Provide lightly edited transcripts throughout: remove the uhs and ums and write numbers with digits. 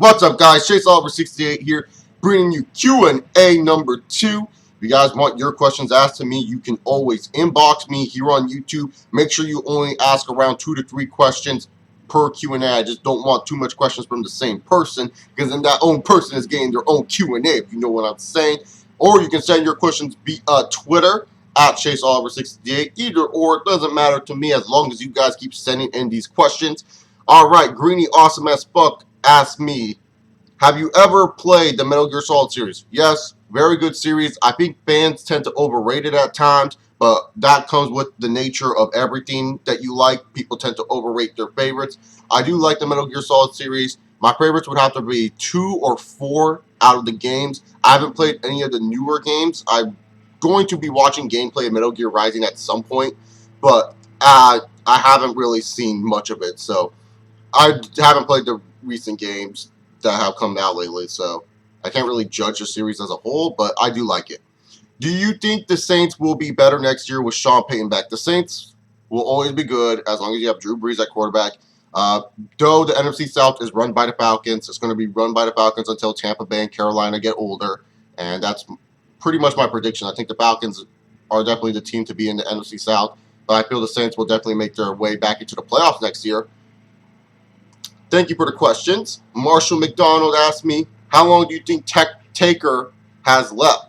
What's up, guys? Chase Oliver 68 here, bringing you Q&A number 2. If you guys want your questions asked to me, you can always inbox me here on YouTube. Make sure you only ask around 2 to 3 questions per Q&A. I just don't want too much questions from the same person, because then that own person is getting their own Q&A, if you know what I'm saying. Or you can send your questions via Twitter at Chase Oliver 68. Either or, it doesn't matter to me as long as you guys keep sending in these questions. All right, Greeny Awesome as Fuck asked me, have you ever played the Metal Gear Solid series? Yes, very good series. I think fans tend to overrate it at times, but that comes with the nature of everything that you like. People tend to overrate their favorites. I do like the Metal Gear Solid series. My favorites would have to be 2 or 4 out of the games. I haven't played any of the newer games. I'm going to be watching gameplay of Metal Gear Rising at some point, but I haven't really seen much of it, so I haven't played the recent games that have come out lately, so I can't really judge the series as a whole, but I do like it. Do you think the Saints will be better next year with Sean Payton back? The Saints will always be good as long as you have Drew Brees at quarterback. Though the NFC South is run by the Falcons, it's going to be run by the Falcons until Tampa Bay and Carolina get older, and that's pretty much my prediction. I think the Falcons are definitely the team to be in the NFC South, but I feel the Saints will definitely make their way back into the playoffs next year. Thank you for the questions. Marshall McDonald asked me, how long do you think Taker has left?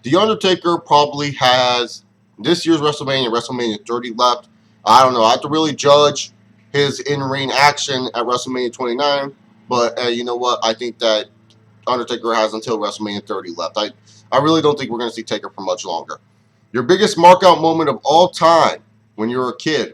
The Undertaker probably has this year's WrestleMania 30 left. I don't know. I have to really judge his in-ring action at WrestleMania 29. But you know what? I think that Undertaker has until WrestleMania 30 left. I really don't think we're going to see Taker for much longer. Your biggest markout moment of all time when you were a kid?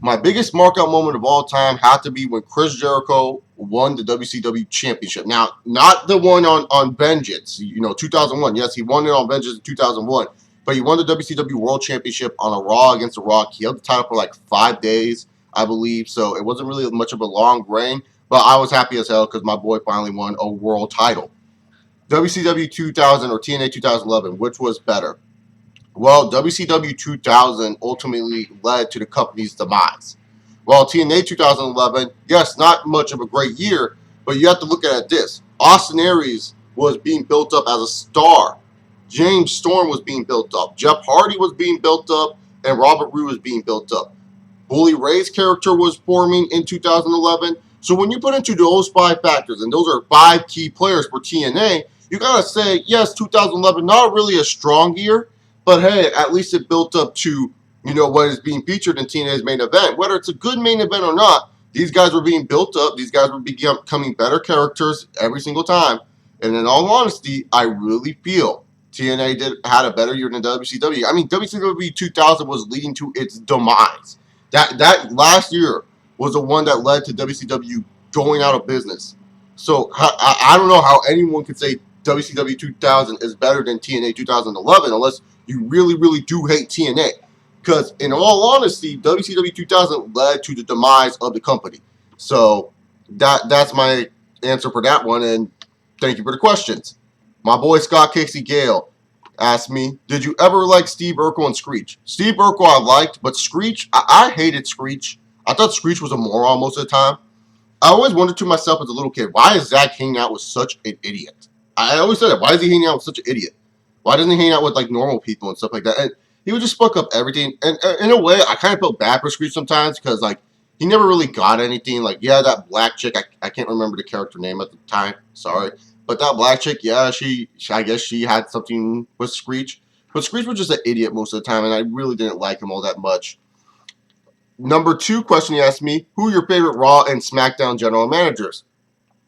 My biggest markout moment of all time had to be when Chris Jericho won the WCW Championship. Now, not the one on Vengeance, 2001. Yes, he won it on Vengeance in 2001, but he won the WCW World Championship on a Raw against The Rock. He held the title for like 5 days, I believe, so it wasn't really much of a long reign, but I was happy as hell because my boy finally won a world title. WCW 2000 or TNA 2011, which was better? Well, WCW 2000 ultimately led to the company's demise. While TNA 2011, yes, not much of a great year, but you have to look at this. Austin Aries was being built up as a star. James Storm was being built up. Jeff Hardy was being built up, and Robert Roode was being built up. Bully Ray's character was forming in 2011. So when you put into those 5 factors, and those are 5 key players for TNA, you gotta say, yes, 2011, not really a strong year, but hey, at least it built up to, what is being featured in TNA's main event. Whether it's a good main event or not, these guys were being built up. These guys were becoming better characters every single time. And in all honesty, I really feel TNA had a better year than WCW. I mean, WCW 2000 was leading to its demise. That last year was the one that led to WCW going out of business. So I don't know how anyone could say WCW 2000 is better than TNA 2011 unless you really, really do hate TNA. Because in all honesty, WCW 2000 led to the demise of the company. So that's my answer for that one, and thank you for the questions. My boy Scott Casey Gale asked me, did you ever like Steve Urkel and Screech? Steve Urkel I liked, but Screech, I hated Screech. I thought Screech was a moron most of the time. I always wondered to myself as a little kid, why is Zach hanging out with such an idiot? I always said that. Why is he hanging out with such an idiot? Why doesn't he hang out with like normal people and stuff like that? And he would just fuck up everything. And in a way, I kind of felt bad for Screech sometimes because like he never really got anything. Like, yeah, that black chick, I can't remember the character name at the time. Sorry. But that black chick, yeah, I guess she had something with Screech. But Screech was just an idiot most of the time, and I really didn't like him all that much. Number 2 question he asked me, who are your favorite Raw and SmackDown general managers?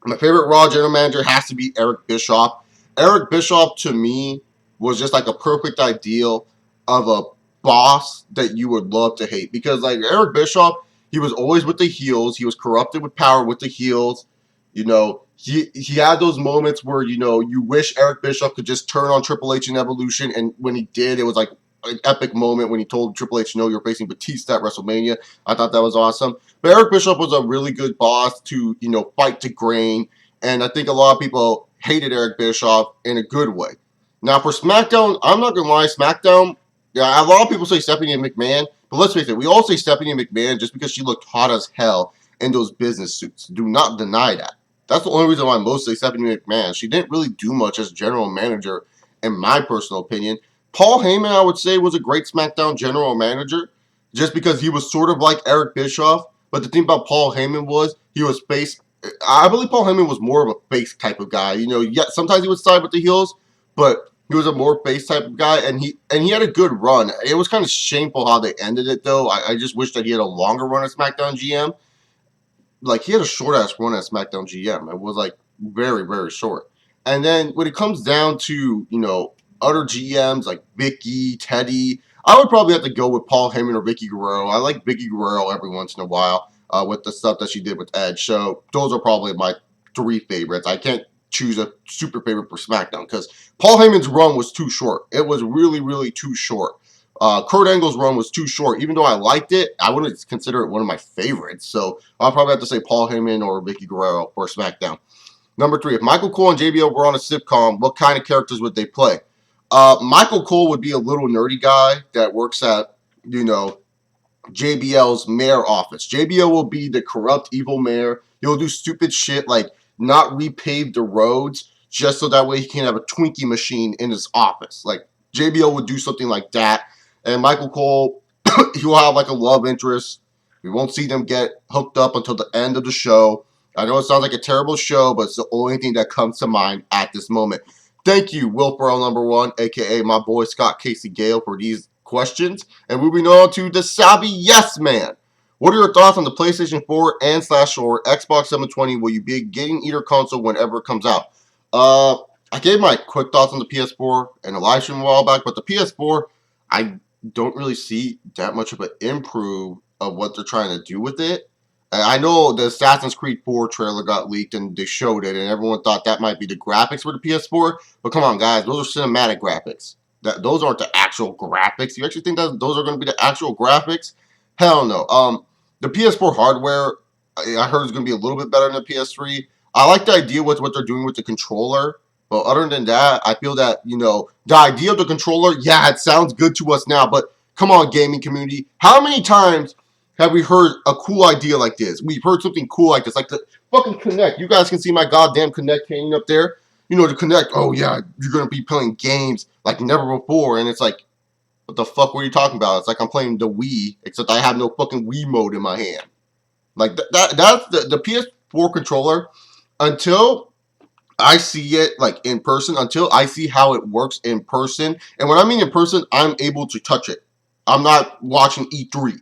My favorite Raw general manager has to be Eric Bischoff. Eric Bischoff, to me, was just like a perfect ideal of a boss that you would love to hate. Because like Eric Bischoff, he was always with the heels. He was corrupted with power with the heels. He had those moments where, you wish Eric Bischoff could just turn on Triple H in Evolution. And when he did, it was like an epic moment when he told Triple H, no, you're facing Batista at WrestleMania. I thought that was awesome. But Eric Bischoff was a really good boss to, fight to grain. And I think a lot of people hated Eric Bischoff in a good way. Now, for SmackDown, I'm not going to lie, SmackDown, yeah, a lot of people say Stephanie McMahon, but let's face it, we all say Stephanie McMahon just because she looked hot as hell in those business suits. Do not deny that. That's the only reason why mostly Stephanie McMahon. She didn't really do much as general manager, in my personal opinion. Paul Heyman, I would say, was a great SmackDown general manager, just because he was sort of like Eric Bischoff. But the thing about Paul Heyman was he was face. I believe Paul Heyman was more of a face type of guy. You know, yeah, sometimes he would side with the heels, but he was a more face type of guy, and he had a good run. It was kind of shameful how they ended it, though. I just wish that he had a longer run at SmackDown GM. Like, he had a short ass run at SmackDown GM. It was like very, very short. And then when it comes down to, you know, other GMs like Vicky, Teddy, I would probably have to go with Paul Heyman or Vicky Guerrero. I like Vicky Guerrero every once in a while with the stuff that she did with Edge. So those are probably my three favorites. I can't choose a super favorite for SmackDown because Paul Heyman's run was too short. It was really, really too short. Kurt Angle's run was too short. Even though I liked it, I wouldn't consider it one of my favorites. So I'll probably have to say Paul Heyman or Vicky Guerrero for SmackDown. Number 3, if Michael Cole and JBL were on a sitcom, what kind of characters would they play? Michael Cole would be a little nerdy guy that works at, you know, JBL's mayor office. JBL will be the corrupt, evil mayor. He'll do stupid shit like not repave the roads just so that way he can have a Twinkie machine in his office. Like, JBL would do something like that. And Michael Cole, he will have like a love interest. We won't see them get hooked up until the end of the show. I know it sounds like a terrible show, but it's the only thing that comes to mind at this moment. Thank you, Will Ferrell number 1, a.k.a. my boy Scott Casey Gale, for these questions. And moving on to the Savvy Yes Man. What are your thoughts on the PlayStation 4 and /or Xbox 720? Will you be getting either console whenever it comes out? I gave my quick thoughts on the PS4 in a live stream a while back, but the PS4, I don't really see that much of an improve of what they're trying to do with it. I know the Assassin's Creed 4 trailer got leaked and they showed it, and everyone thought that might be the graphics for the PS4. But come on, guys, those are cinematic graphics. Those aren't the actual graphics. You actually think that those are going to be the actual graphics? Hell no. The PS4 hardware, I heard, is going to be a little bit better than the PS3. I like the idea with what they're doing with the controller. But other than that, I feel that, you know, the idea of the controller, yeah, it sounds good to us now. But come on, gaming community. How many times have we heard a cool idea like this? We've heard something cool like this, like the fucking Kinect. You guys can see my goddamn Kinect hanging up there. You know, the Kinect, oh yeah, you're going to be playing games like never before. And it's like, what the fuck were you talking about? It's like I'm playing the Wii, except I have no fucking Wii mode in my hand. Like, that's the PS4 controller. Until I see it like in person, until I see how it works in person. And when I mean in person, I'm able to touch it. I'm not watching E3.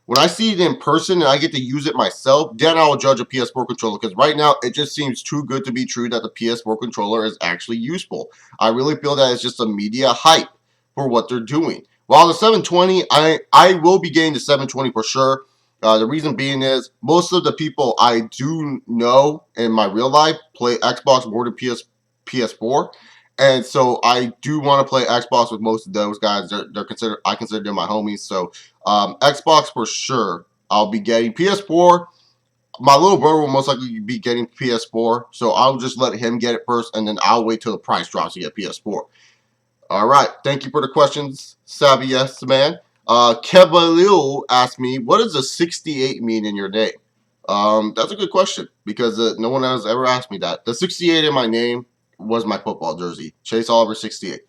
When I see it in person and I get to use it myself, then I'll judge a PS4 controller. Because right now, it just seems too good to be true that the PS4 controller is actually useful. I really feel that it's just a media hype for what they're doing. While the 720, I will be getting the 720 for sure. The reason being is most of the people I do know in my real life play Xbox more than PS4. And so I do want to play Xbox with most of those guys. I consider them my homies. So Xbox for sure. I'll be getting PS4. My little brother will most likely be getting PS4. So I'll just let him get it first, and then I'll wait till the price drops to get PS4. All right. Thank you for the questions, Savvy Yes Man. Kevalil asked me, what does a 68 mean in your name? That's a good question because no one has ever asked me that. The 68 in my name was my football jersey, Chase Oliver 68.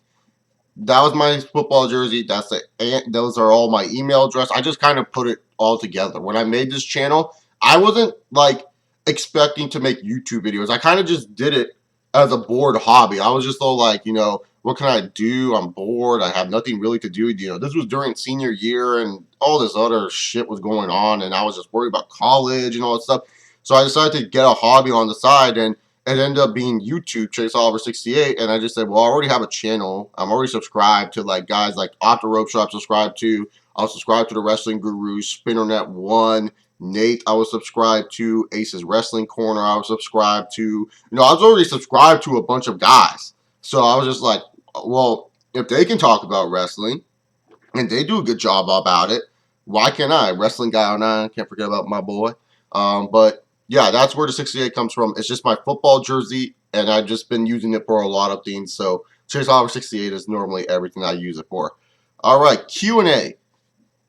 That was my football jersey. Those are all my email address. I just kind of put it all together. When I made this channel, I wasn't like expecting to make YouTube videos. I kind of just did it as a bored hobby. I was just all like, you know, what can I do? I'm bored. I have nothing really to do. You know, this was during senior year and all this other shit was going on, and I was just worried about college and all that stuff. So I decided to get a hobby on the side, and it ended up being YouTube, Chase Oliver 68, and I just said, well, I already have a channel. I'm already subscribed to like guys like Off the Rope Shop subscribed to. I'll subscribe to the Wrestling Gurus, Spinnernet 1, Nate, I was subscribed to. Ace's Wrestling Corner, I was subscribed to. You know, I was already subscribed to a bunch of guys. So I was just like, well, if they can talk about wrestling and they do a good job about it, why can't I? Wrestling Guy 09, can't forget about my boy. But yeah, that's where the 68 comes from. It's just my football jersey, and I've just been using it for a lot of things. So Chase Oliver 68 is normally everything I use it for. All right, Q&A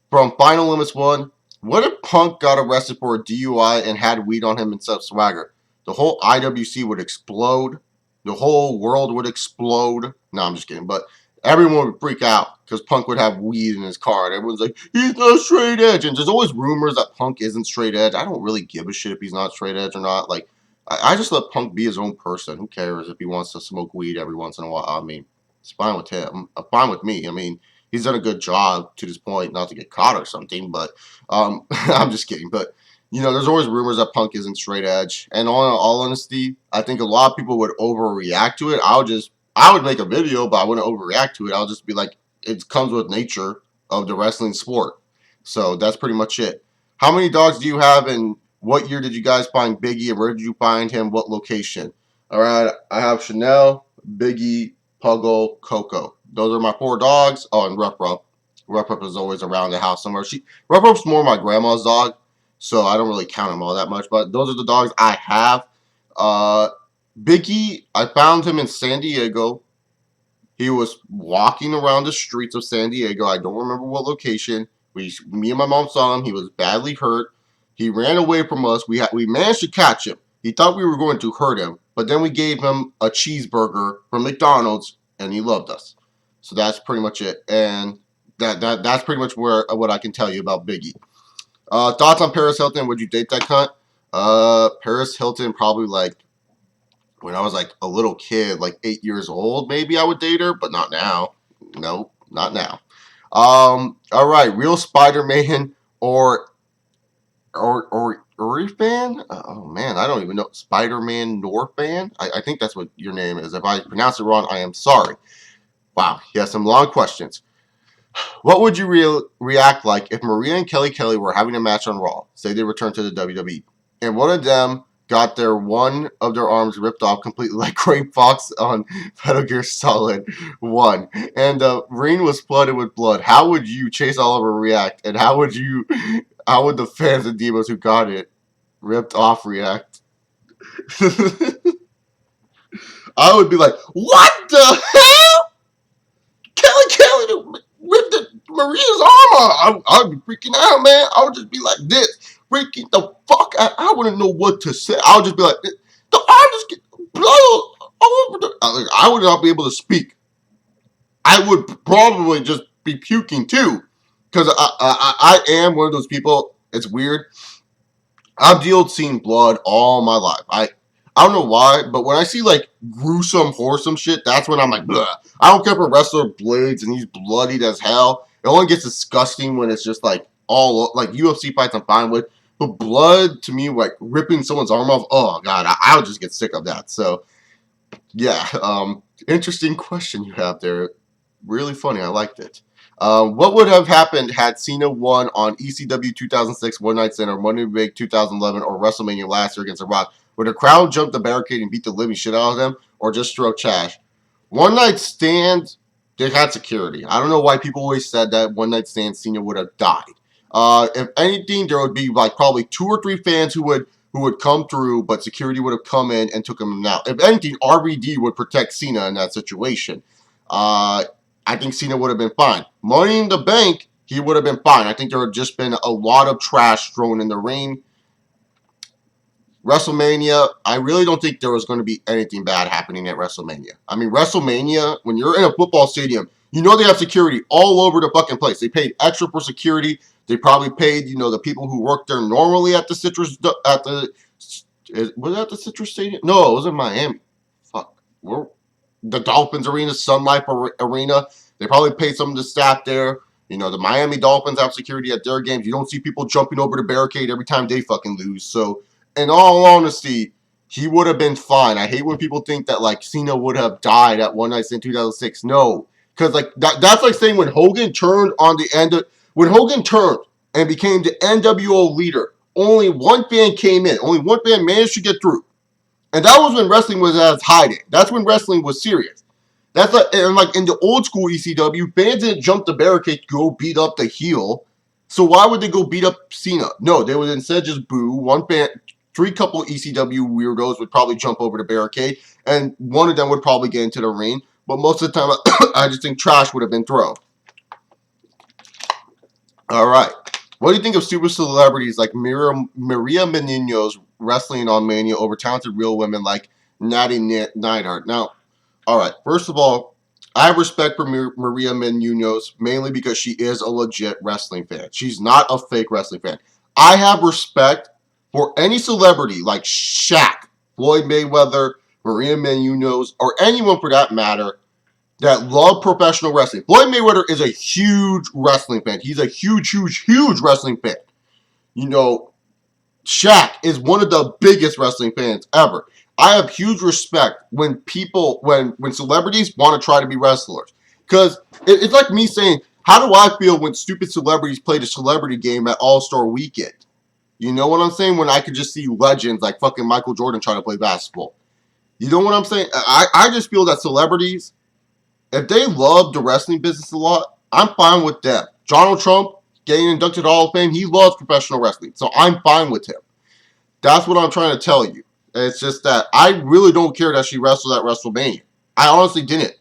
from Final Limits 1. What if Punk got arrested for a DUI and had weed on him instead of swagger? the whole IWC would explode. The whole world would explode. No, I'm just kidding. But everyone would freak out because Punk would have weed in his car. And everyone's like, he's not straight edge. And there's always rumors that Punk isn't straight edge. I don't really give a shit if he's not straight edge or not. Like, I just let Punk be his own person. Who cares if he wants to smoke weed every once in a while? I mean, it's fine with him. Fine with me. I mean, he's done a good job to this point, not to get caught or something. But I'm just kidding. But there's always rumors that Punk isn't straight edge. And on all honesty, I think a lot of people would overreact to it. I would make a video, but I wouldn't overreact to it. I'll just be like, it comes with nature of the wrestling sport. So that's pretty much it. How many dogs do you have, and what year did you guys find Biggie, and where did you find him? What location? All right, I have Chanel, Biggie, Puggle, Coco. Those are my 4 dogs. Oh, and Ruff Ruff. Ruff Ruff is always around the house somewhere. Ruff Ruff's more my grandma's dog, so I don't really count him all that much. But those are the dogs I have. Biggie, I found him in San Diego. He was walking around the streets of San Diego. I don't remember what location. Me and my mom saw him. He was badly hurt. He ran away from us. We managed to catch him. He thought we were going to hurt him, but then we gave him a cheeseburger from McDonald's, and he loved us. So that's pretty much it. And that's pretty much what I can tell you about Biggie. Thoughts on Paris Hilton? Would you date that cunt? Paris Hilton, probably like when I was like a little kid, like 8 years old, maybe I would date her, but not now. No, not now. All right, real Spider-Man or fan? Oh man, I don't even know. Spider-Man Norfan? I think that's what your name is. If I pronounce it wrong, I am sorry. Wow, he has some long questions. What would you react like if Maria and Kelly were having a match on Raw? Say they returned to the WWE, and one of them got one of their arms ripped off completely like Gray Fox on Metal Gear Solid 1. And the ring was flooded with blood. How would you, Chase Oliver, react? And how would the fans and divas who got it ripped off react? I would be like, what the hell? Kelly ripped Maria's arm off. I would be freaking out, man. I would just be like this. Freaking the fuck out. I wouldn't know what to say. I would just be like, the arm just get blood all over the... I would not be able to speak. I would probably just be puking too. Because I am one of those people, it's weird. I've dealt seeing blood all my life. I don't know why, but when I see like gruesome, wholesome shit, that's when I'm like, bleh. I don't care if a wrestler blades and he's bloodied as hell. It only gets disgusting when it's just like all like UFC fights I'm fine with. But blood, to me, like ripping someone's arm off, oh god, I would just get sick of that. So, yeah, interesting question you have there. Really funny, I liked it. What would have happened had Cena won on ECW 2006 One Night Stand or Money in the Bank 2011 or WrestleMania last year against The Rock? Would the crowd jump the barricade and beat the living shit out of them, or just throw trash? One Night Stand, they had security. I don't know why people always said that One Night Stand Cena would have died. If anything, there would be like probably 2 or 3 fans who would come through, but security would have come in and took him out. If anything, RVD would protect Cena in that situation. I think Cena would have been fine. Money in the Bank, he would have been fine. I think there would have just been a lot of trash thrown in the ring. WrestleMania, I really don't think there was going to be anything bad happening at WrestleMania. I mean, WrestleMania, when you're in a football stadium, you know they have security all over the fucking place. They paid extra for security. They probably paid, the people who work there normally at the Citrus, was it at the Citrus Stadium? No, it was in Miami. Fuck. The Dolphins Arena, Sun Life Arena. They probably paid some of the staff there. The Miami Dolphins have security at their games. You don't see people jumping over the barricade every time they fucking lose. So, in all honesty, he would have been fine. I hate when people think that, like, Cena would have died at One Night Stand 2006. No. Because, like, that's like saying when Hogan turned when Hogan turned and became the NWO leader, only one fan came in. Only one fan managed to get through. And that was when wrestling was at its heyday. That's when wrestling was serious. That's like in the old school ECW, fans didn't jump the barricade to go beat up the heel. So why would they go beat up Cena? No, they would instead just boo. One fan, 3 couple ECW weirdos would probably jump over the barricade, and one of them would probably get into the ring. But most of the time, I just think trash would have been thrown. All right. What do you think of super celebrities like Maria Menounos wrestling on Mania over talented real women like Natty Neidhart. Now, all right, first of all, I have respect for Maria Menounos mainly because she is a legit wrestling fan. She's not a fake wrestling fan. I have respect for any celebrity like Shaq, Floyd Mayweather, Maria Menounos, or anyone for that matter that love professional wrestling. Floyd Mayweather is a huge wrestling fan. He's a huge wrestling fan. You know, Shaq is one of the biggest wrestling fans ever. I have huge respect when people, when celebrities want to try to be wrestlers. Because it's like me saying, how do I feel when stupid celebrities play the celebrity game at All-Star Weekend? You know what I'm saying? When I could just see legends like fucking Michael Jordan trying to play basketball. You know what I'm saying? I just feel that celebrities, if they love the wrestling business a lot, I'm fine with them. Donald Trump getting inducted to the Hall of Fame, he loves professional wrestling. So I'm fine with him. That's what I'm trying to tell you. It's just that I really don't care that she wrestled at WrestleMania. I honestly didn't.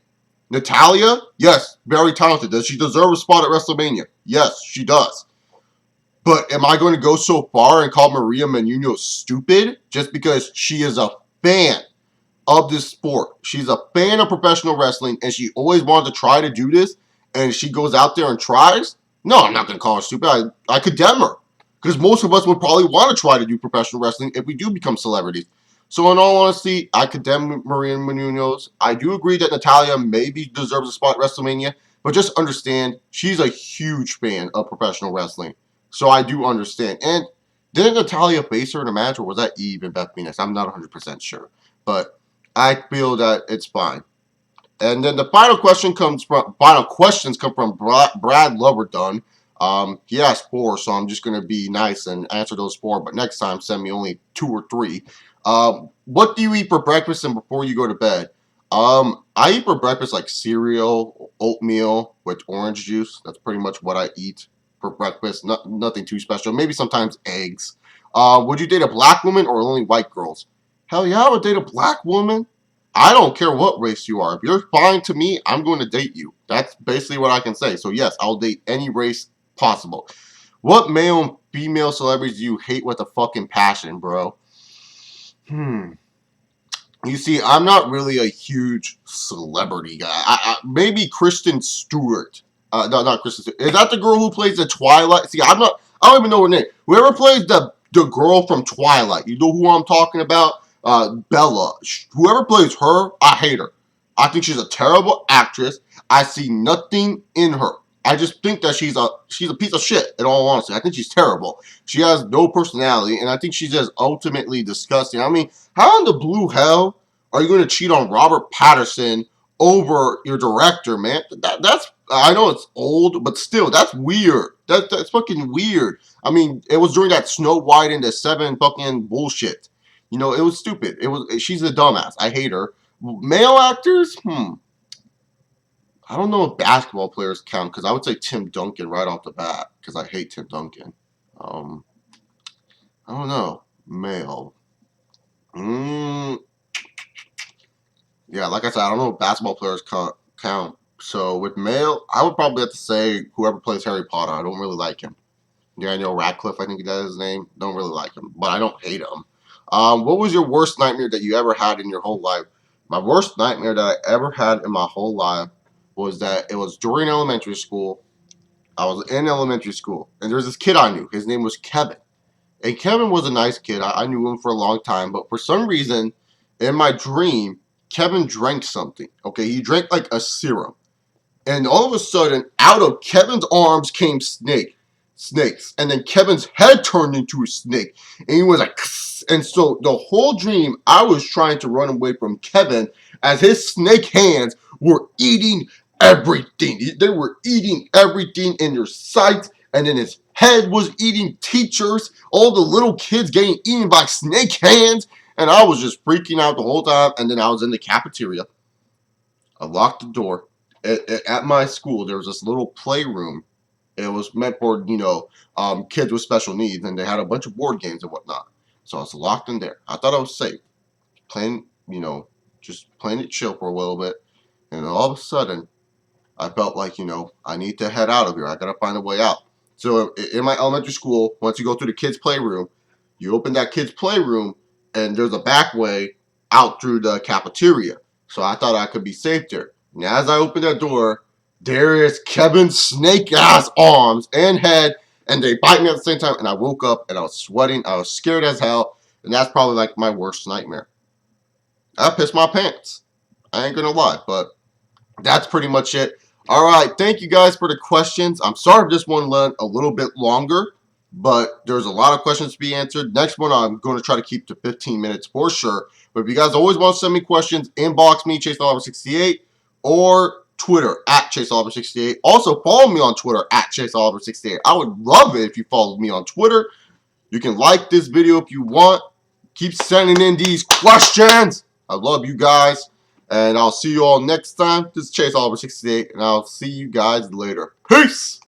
Natalia, yes, very talented. Does she deserve a spot at WrestleMania? Yes, she does. But am I going to go so far and call Maria Menounos stupid just because she is a fan of this sport? She's a fan of professional wrestling and she always wanted to try to do this and she goes out there and tries? No, I'm not going to call her stupid. I condemn her. Because most of us would probably want to try to do professional wrestling if we do become celebrities. So in all honesty, I condemn Maria Menounos. I do agree that Natalia maybe deserves a spot at WrestleMania, but just understand she's a huge fan of professional wrestling. So I do understand. And didn't Natalia face her in a match, or was that Eve and Beth Phoenix? I'm not 100% sure. But I feel that it's fine. And then the final questions come from Brad Loverdun. He asked 4, so I'm just gonna be nice and answer those 4. But next time, send me only 2 or 3. What do you eat for breakfast and before you go to bed? I eat for breakfast like cereal, oatmeal with orange juice. That's pretty much what I eat for breakfast. Nothing too special. Maybe sometimes eggs. Would you date a black woman or only white girls? Hell yeah, I would date a black woman. I don't care what race you are. If you're fine to me, I'm going to date you. That's basically what I can say. So yes, I'll date any race possible. What male and female celebrities do you hate with a fucking passion, bro? You see, I'm not really a huge celebrity guy. Maybe Kristen Stewart. No, not Kristen Stewart. Is that the girl who plays the Twilight? See, I don't even know her name. Whoever plays the girl from Twilight, you know who I'm talking about? Bella. Whoever plays her, I hate her. I think she's a terrible actress. I see nothing in her. I just think that she's a piece of shit, in all honesty. I think she's terrible. She has no personality, and I think she's just ultimately disgusting. I mean, how in the blue hell are you going to cheat on Robert Patterson over your director, man? That's I know it's old, but still, that's weird. That's fucking weird. I mean, it was during that Snow White and the Seven fucking bullshit. You know, it was stupid. She's a dumbass. I hate her. Male actors? I don't know if basketball players count because I would say Tim Duncan right off the bat because I hate Tim Duncan. Um, I don't know. Male. Yeah, like I said, I don't know if basketball players count. So with male, I would probably have to say whoever plays Harry Potter. I don't really like him. Daniel Radcliffe, I think that is his name. Don't really like him, but I don't hate him. What was your worst nightmare that you ever had in your whole life? My worst nightmare that I ever had in my whole life was that it was during elementary school. I was in elementary school, and there was this kid I knew. His name was Kevin. And Kevin was a nice kid. I knew him for a long time, but for some reason, in my dream, Kevin drank something. Okay, he drank like a serum. And all of a sudden, out of Kevin's arms came snakes. And then Kevin's head turned into a snake. And he was like, and so the whole dream, I was trying to run away from Kevin as his snake hands were eating everything. They were eating everything in your sight. And then his head was eating teachers. All the little kids getting eaten by snake hands. And I was just freaking out the whole time. And then I was in the cafeteria. I locked the door. At my school, there was this little playroom. It was meant for, kids with special needs, and they had a bunch of board games and whatnot. So I was locked in there. I thought I was safe, playing, just playing it chill for a little bit. And all of a sudden, I felt like, I need to head out of here. I got to find a way out. So in my elementary school, once you go through the kids' playroom, You open that kid's playroom, and there's a back way out through the cafeteria. So I thought I could be safe there. And as I opened that door, there is Kevin's snake ass arms and head, and they bite me at the same time. And I woke up and I was sweating. I was scared as hell, and that's probably like my worst nightmare. I pissed my pants. I ain't gonna lie, but that's pretty much it. All right, thank you guys for the questions. I'm sorry if this one went a little bit longer, but there's a lot of questions to be answered. Next one, I'm going to try to keep to 15 minutes for sure. But if you guys always want to send me questions, inbox me, ChaseOliver68, or Twitter at ChaseOliver68. Also, follow me on Twitter at ChaseOliver68. I would love it if you followed me on Twitter. You can like this video if you want. Keep sending in these questions. I love you guys. And I'll see you all next time. This is Chase Oliver 68, and I'll see you guys later. Peace!